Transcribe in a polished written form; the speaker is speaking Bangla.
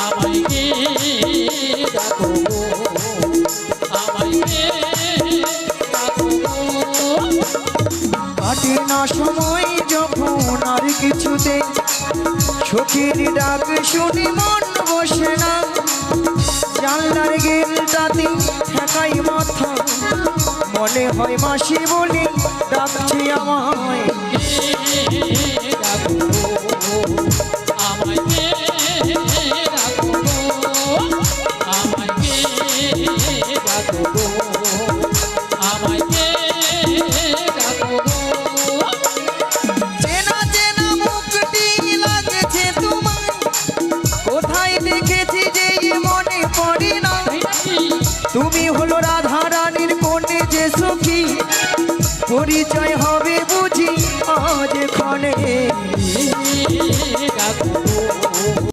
আমায় কে ডাকো গো, আমায় কে ডাকো গো। কাটে না সময় যখন আর কিছুতে সখীর ডাক শুনি মন বসে না, জানলার গেলটাতে ঠেকাই মাথা, মনে হয় মাসি বলে ডাকছি আমায়। ডাকো গো, আমায় কে ডাকো গো, আমায় কে ডাকো গো, আমায় কে ডাকো গো। চেনা চেনা মুখটি লাগছে তোমায়, কোথায় দেখেছি যে মনে পড়ে না। তুমি হলো রাধা রানীর কন্যা যে সখী, পরিচয় হয়